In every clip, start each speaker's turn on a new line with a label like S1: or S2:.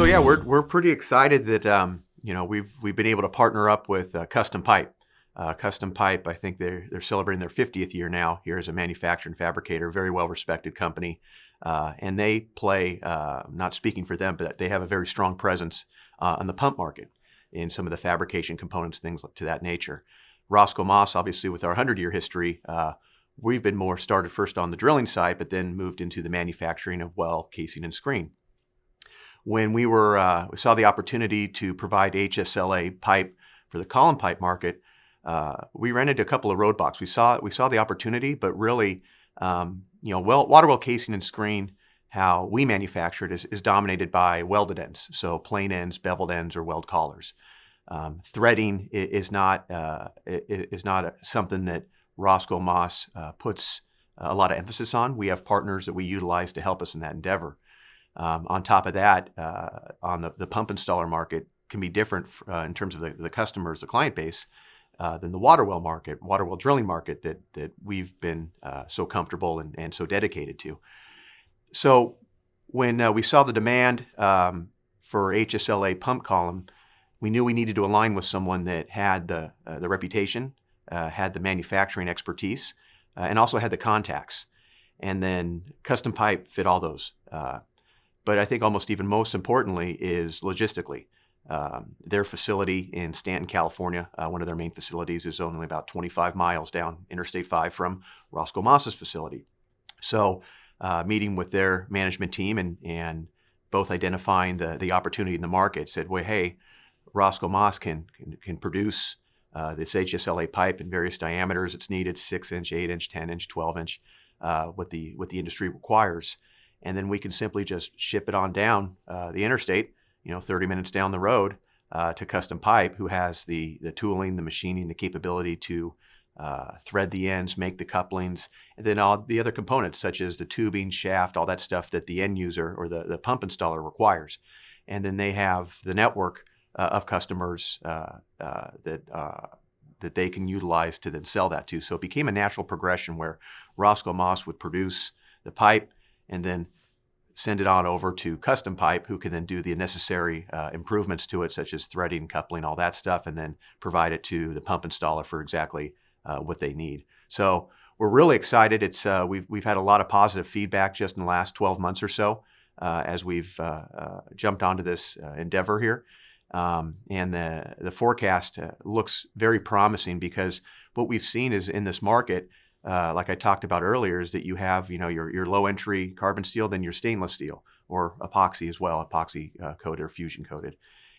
S1: So yeah, we're pretty excited that we've been able to partner up with Custom Pipe. Custom Pipe, I think they're celebrating their 50th year now here as a manufacturer and fabricator, very well respected company, and they play. Not speaking for them, but they have a very strong presence on the pump market in some of the fabrication components, things to that nature. Roscoe Moss, obviously, with our 100-year history, we've been more started first on the drilling side, but then moved into the manufacturing of well, casing, and screen. When we saw the opportunity to provide HSLA pipe for the column pipe market, we ran into a couple of roadblocks. We saw the opportunity, but really, water well casing and screen, how we manufacture it is dominated by welded ends, so plain ends, beveled ends, or weld collars. Threading is not something that Roscoe Moss puts a lot of emphasis on. We have partners that we utilize to help us in that endeavor. On top of that, on the pump installer market can be different in terms of the customers, the client base, than the water well drilling market that we've been so comfortable and so dedicated to. So when we saw the demand for HSLA pump column, we knew we needed to align with someone that had the reputation, had the manufacturing expertise, and also had the contacts. And then Custom Pipe fit all those. But I think almost even most importantly is logistically. Their facility in Stanton, California, one of their main facilities, is only about 25 miles down Interstate 5 from Roscoe Moss's facility. So meeting with their management team and both identifying the opportunity in the market, said, well, hey, Roscoe Moss can produce this HSLA pipe in various diameters. It's needed 6-inch, 8-inch, 10-inch, 12-inch, what the industry requires. And then we can simply just ship it on down the interstate, 30 minutes down the road to Custom Pipe, who has the tooling, the machining, the capability to thread the ends, make the couplings, and then all the other components such as the tubing, shaft, all that stuff that the end user or the pump installer requires. And then they have the network of customers that they can utilize to then sell that to. So it became a natural progression where Roscoe Moss would produce the pipe and then send it on over to Custom Pipe, who can then do the necessary improvements to it, such as threading, coupling, all that stuff, and then provide it to the pump installer for exactly what they need. So we're really excited. It's we've had a lot of positive feedback just in the last 12 months or so as we've jumped onto this endeavor here. And the forecast looks very promising, because what we've seen is in this market, like I talked about earlier, is that you have your low entry carbon steel, then your stainless steel or epoxy as well, epoxy coated or fusion coated.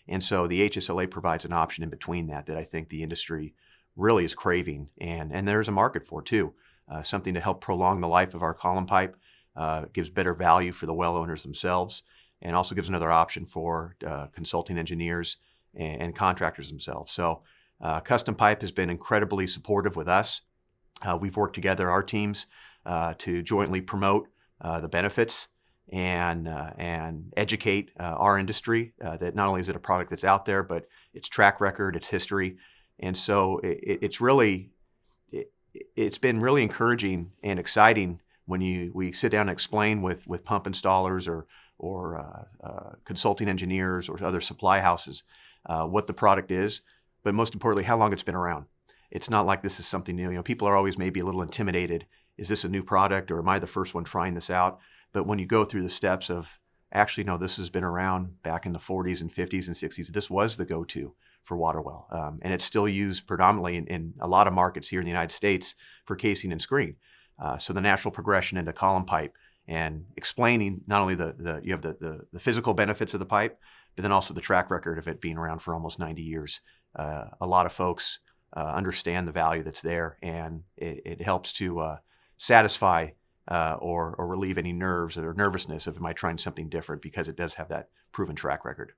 S1: And so the HSLA provides an option in between that I think the industry really is craving, and there's a market for too. Something to help prolong the life of our column pipe, gives better value for the well owners themselves, and also gives another option for consulting engineers and contractors themselves. So Custom Pipe has been incredibly supportive with us. We've worked together, our teams, to jointly promote the benefits and educate our industry that not only is it a product that's out there, but its track record, its history. And so it's been really encouraging and exciting when we sit down and explain with pump installers or consulting engineers or other supply houses what the product is, but most importantly, how long it's been around. It's not like this is something new. People are always maybe a little intimidated. Is this a new product, or am I the first one trying this out? But when you go through the steps of, actually, no, this has been around back in the 40s and 50s and 60s. This was the go-to for water well. And it's still used predominantly in a lot of markets here in the United States for casing and screen. So the natural progression into column pipe and explaining not only you have the physical benefits of the pipe, but then also the track record of it being around for almost 90 years. A lot of folks understand the value that's there, and it helps to satisfy or relieve any nerves or nervousness of am I trying something different, because it does have that proven track record.